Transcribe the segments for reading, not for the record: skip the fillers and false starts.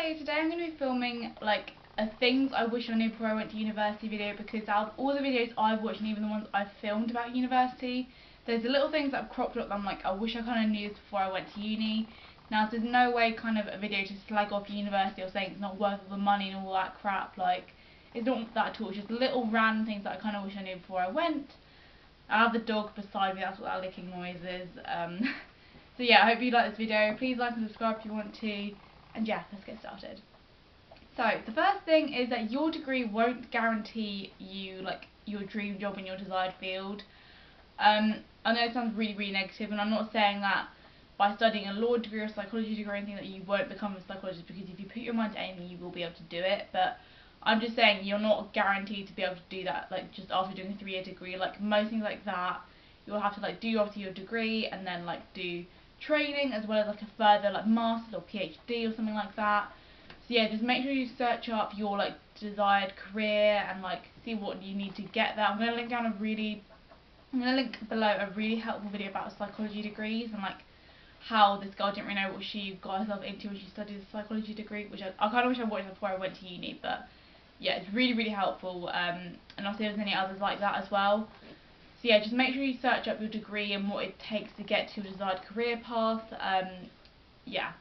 Hi, today I'm going to be filming like a things I wish I knew before I went to university video, because out of all the videos I've watched and even the ones I've filmed about university, there's the little things that have cropped up that I'm like, I wish I kind of knew this before I went to uni. Now there's no way kind of a video to slag off university or saying it's not worth all the money and all that crap, like it's not that at all. It's just little random things that I kind of wish I knew before I went. I have the dog beside me, that's what that licking noise is. So yeah, I hope you like this video. Please like and subscribe if you want to. And yeah, let's get started. So the first thing is that your degree won't guarantee you like your dream job in your desired field. I know it sounds really negative, and I'm not saying that by studying a law degree or psychology degree or anything that you won't become a psychologist, because if you put your mind to anything you will be able to do it. But I'm just saying you're not guaranteed to be able to do that like just after doing a 3-year degree. Like most things like that, you'll have to like do obviously your degree and then like do training as well as like a further like master's or PhD or something like that. So yeah, just make sure you search up your like desired career and like see what you need to get there. I'm going to link below a really helpful video about psychology degrees and like how this girl didn't really know what she got herself into when she studied a psychology degree, which I kind of wish I watched before I went to uni. But yeah, it's really helpful, and I'll see if there's any others like that as well. So yeah, just make sure you search up your degree and what it takes to get to your desired career path. Yeah.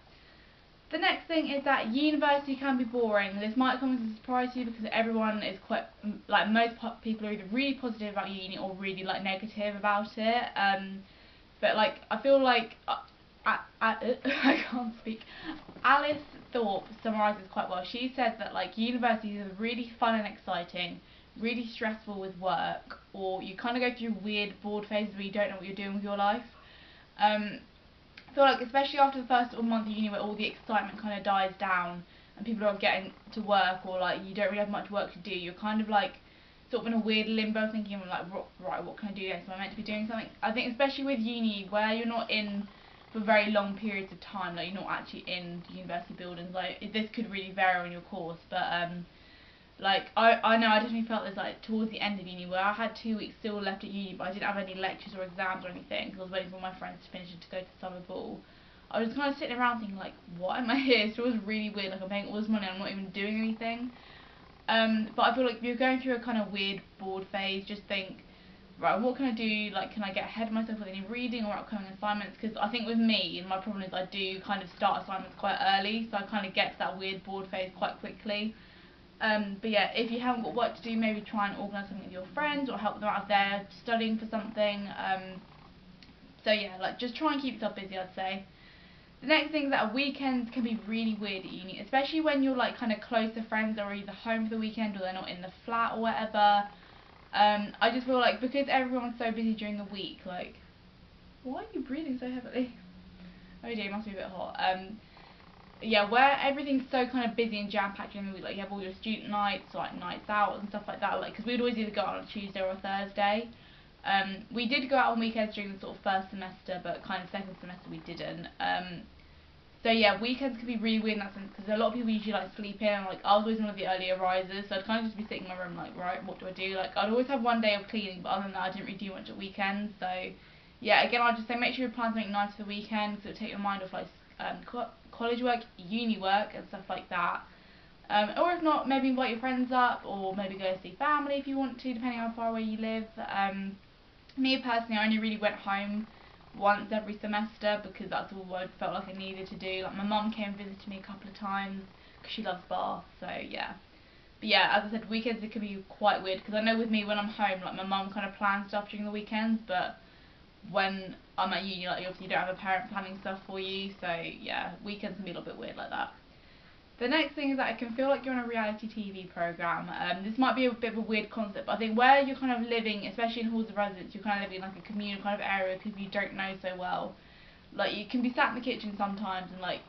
The next thing is that university can be boring. This might come as a surprise to you because everyone is quite, like most people are either really positive about uni or really like negative about it. But like I feel like I can't speak. Alice Thorpe summarises quite well. She said that like university is really fun and exciting, really stressful with work, or you kind of go through weird bored phases where you don't know what you're doing with your life. I feel like especially after the first sort of month of uni where all the excitement kind of dies down and people are getting to work, or like you don't really have much work to do, you're kind of like sort of in a weird limbo thinking like, right, what can I do next? Am I meant to be doing something? I think especially with uni where you're not in for very long periods of time, like you're not actually in university buildings, like this could really vary on your course, but like I know I definitely felt this like towards the end of uni where I had 2 weeks still left at uni, but I didn't have any lectures or exams or anything because I was waiting for my friends to finish and to go to summer ball. I was just kind of sitting around thinking like, what am I here? So it was really weird, like I'm paying all this money and I'm not even doing anything. But I feel like if you're going through a kind of weird bored phase, just think, right, what can I do? Like, can I get ahead of myself with any reading or upcoming assignments? Because I think with me, my problem is I do kind of start assignments quite early, so I kind of get to that weird bored phase quite quickly. But yeah, if you haven't got work to do, maybe try and organise something with your friends or help them out if they're studying for something. So yeah, like just try and keep yourself busy, I'd say. The next thing is that weekends can be really weird at uni, especially when you're like kind of close to friends that are either home for the weekend or they're not in the flat or whatever. I just feel like because everyone's so busy during the week, like, why are you breathing so heavily? Oh dear, it must be a bit hot. Yeah, where everything's so kind of busy and jam-packed during the week, like you have all your student nights, or like nights out and stuff like that, like, because we'd always either go out on a Tuesday or a Thursday. We did go out on weekends during the sort of first semester, but kind of second semester we didn't. So yeah, weekends can be really weird in that sense, because a lot of people usually like sleep in, and like I was always one of the earlier risers, so I'd kind of just be sitting in my room like, right, what do I do? Like I'd always have one day of cleaning, but other than that I didn't really do much at weekends. So yeah, again I'd just say make sure you plan something nice for the weekend, because it'll take your mind off like college work, uni work and stuff like that. Or if not, maybe invite your friends up, or maybe go see family if you want to, depending on how far away you live. Me personally, I only really went home once every semester because that's all I felt like I needed to do. Like my mum came and visited me a couple of times because she loves Bath, so yeah. But yeah, as I said, weekends it can be quite weird, because I know with me when I'm home, like my mum kind of plans stuff during the weekends, but when I'm at uni, like you obviously don't have a parent planning stuff for you, so yeah, weekends can be a little bit weird like that. The next thing is that it can feel like you're on a reality TV programme. This might be a bit of a weird concept, but I think where you're kind of living, especially in halls of residence, you're kind of living in like a communal kind of area with people you don't know so well. Like you can be sat in the kitchen sometimes, and like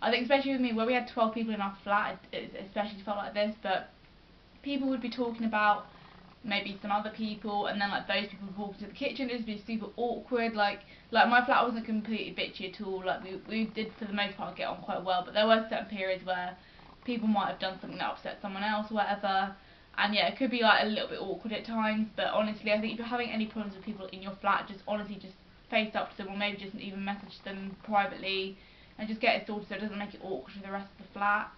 I think especially with me, where we had 12 people in our flat, it especially felt like this. But people would be talking about maybe some other people, and then like those people would walk into the kitchen. It would be super awkward. Like my flat wasn't completely bitchy at all. Like we did for the most part get on quite well, but there were certain periods where people might have done something that upset someone else or whatever. And yeah, it could be like a little bit awkward at times. But honestly, I think if you're having any problems with people in your flat, just honestly just face up to them, or maybe just even message them privately and just get it sorted so it doesn't make it awkward for the rest of the flat.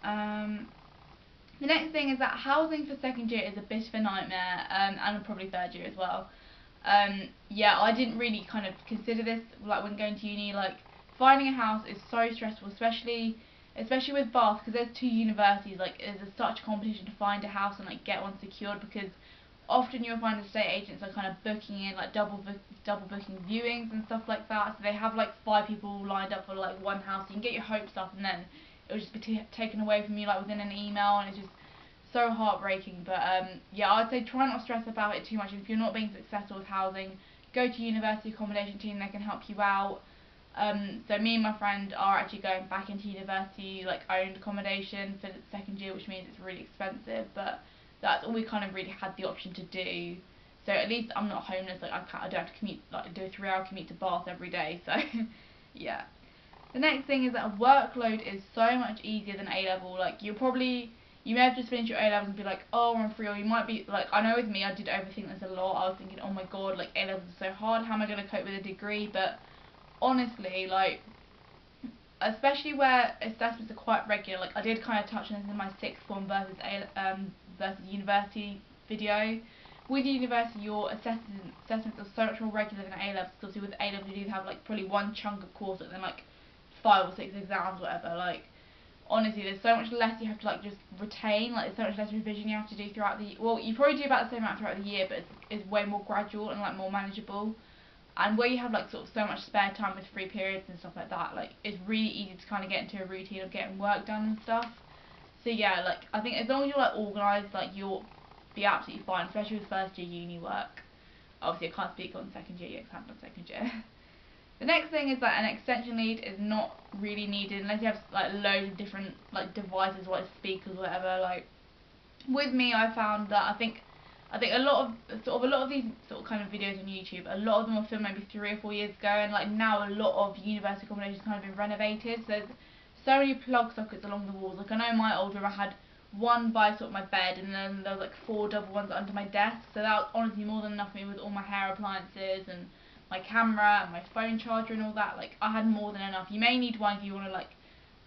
The next thing is that housing for second year is a bit of a nightmare, and probably third year as well. Yeah, I didn't really kind of consider this like when going to uni. Like finding a house is so stressful, especially with Bath, because there's two universities. Like there's such a competition to find a house and like get one secured, because often you'll find estate agents are kind of booking in like double booking viewings and stuff like that. So they have like 5 people lined up for like one house. You can get your hopes up, and then it will just be taken away from you like within an email, and it's just so heartbreaking. But yeah, I'd say try not to stress about it too much. If you're not being successful with housing, go to university accommodation team. They can help you out. So me and my friend are actually going back into university, like owned accommodation for the second year, which means it's really expensive, but that's all we kind of really had the option to do. So at least I'm not homeless. Like I don't have to commute, like do a 3-hour commute to Bath every day. So yeah. The next thing is that a workload is so much easier than A level. Like you may have just finished your A levels and be like, oh, I'm free, or you might be like, I know with me, I did overthink this a lot. I was thinking, oh my god, like A levels are so hard. How am I going to cope with a degree? But honestly, like, especially where assessments are quite regular, like I did kind of touch on this in my sixth form versus university video. With university, your assessments are so much more regular than A levels, because obviously with A levels you do have like probably one chunk of course and then like 5 or 6 exams, whatever. Like honestly, there's so much less you have to like just retain. Like there's so much less revision you have to do throughout the, well, you probably do about the same amount throughout the year, but it's way more gradual and like more manageable. And where you have like sort of so much spare time with free periods and stuff like that, like it's really easy to kind of get into a routine of getting work done and stuff. So yeah, like I think as long as you're like organised, like you'll be absolutely fine, especially with first year uni work. Obviously I can't speak on second year yet because I haven't done second year. The next thing is that an extension lead is not really needed unless you have like loads of different like devices, like speakers or whatever. Like with me, I found that I think a lot of these sort of kind of videos on YouTube, a lot of them were filmed maybe 3 or 4 years ago, and like now a lot of university accommodations kind of been renovated. So there's so many plug sockets along the walls. Like I know my old room, I had one by sort of my bed, and then there was like 4 double ones under my desk. So that was honestly more than enough for me with all my hair appliances and my camera and my phone charger and all that. Like I had more than enough. You may need one if you want to like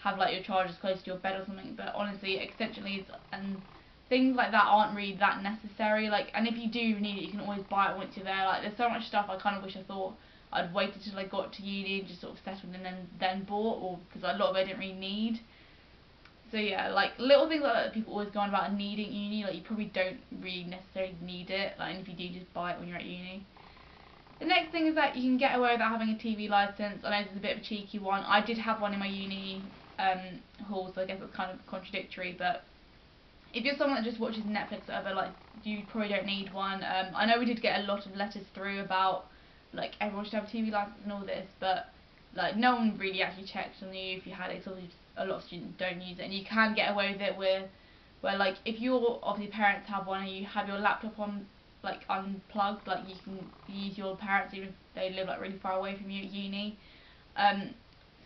have like your chargers close to your bed or something, but honestly extension leads and things like that aren't really that necessary. Like, and if you do need it, you can always buy it once you're there. Like there's so much stuff I kind of wish I thought I'd waited till I got to uni and just sort of settled and then bought, or because a lot of it I didn't really need. So yeah, like little things like that people always go on about needing uni, like you probably don't really necessarily need it, like, and if you do, just buy it when you're at uni. The next thing is that you can get away without having a TV licence. I know this is a bit of a cheeky one. I did have one in my uni hall, so I guess it's kind of contradictory, but if you're someone that just watches Netflix or whatever, like, you probably don't need one. I know we did get a lot of letters through about, like, everyone should have a TV licence and all this, but, like, no one really actually checks on you if you had it, because a lot of students don't use it, and you can get away with it where like, if your, obviously, parents have one and you have your laptop on, like, unplugged, like, you can use your parents even if they live, like, really far away from you at uni.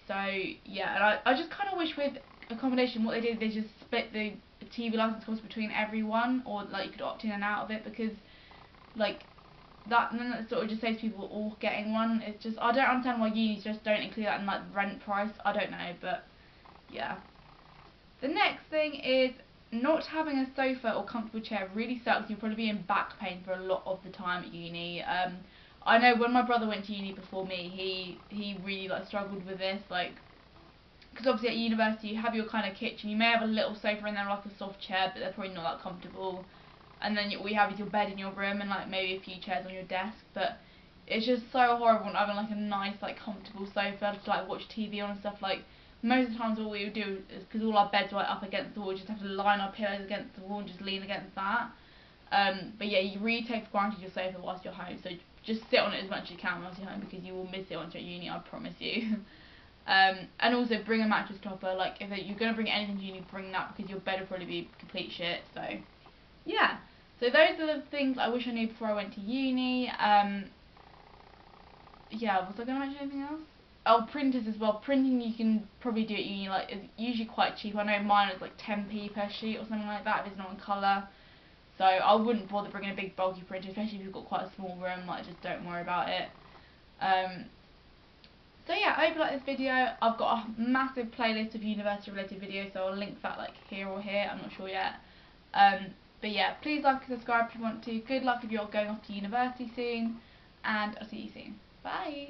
So, yeah, and I just kind of wish with accommodation, what they did, they just split the TV license cost between everyone, or like you could opt in and out of it, because like that, and then that sort of just saves people all getting one. It's just, I don't understand why unis just don't include that in like rent price. I don't know, but yeah. The next thing is not having a sofa or comfortable chair really sucks. You'll probably be in back pain for a lot of the time at uni. I know when my brother went to uni before me, he really like struggled with this, like, because obviously at university you have your kind of kitchen, you may have a little sofa in there, like a soft chair, but they're probably not that comfortable, and then all you have is your bed in your room and like maybe a few chairs on your desk. But it's just so horrible not having like a nice like comfortable sofa to like watch TV on and stuff. Like most of the times all we would do is, because all our beds were like up against the wall, we just have to line our pillows against the wall and just lean against that. But yeah, you really take for granted your sofa whilst you're home, so just sit on it as much as you can whilst you're home, because you will miss it once you're at uni, I promise you. And also bring a mattress topper. Like if you're going to bring anything to uni, bring that, because your bed will probably be complete shit. So yeah, so those are the things I wish I knew before I went to uni. Yeah, was I going to mention anything else? Oh, printers as well. Printing you can probably do at uni, like it's usually quite cheap. I know mine is like 10p per sheet or something like that if it's not in colour. So I wouldn't bother bringing a big bulky printer, especially if you've got quite a small room. Like, just don't worry about it. So yeah, I hope you like this video. I've got a massive playlist of university related videos, so I'll link that like here or here, I'm not sure yet. But yeah, please like and subscribe if you want to. Good luck if you're going off to university soon, and I'll see you soon. Bye!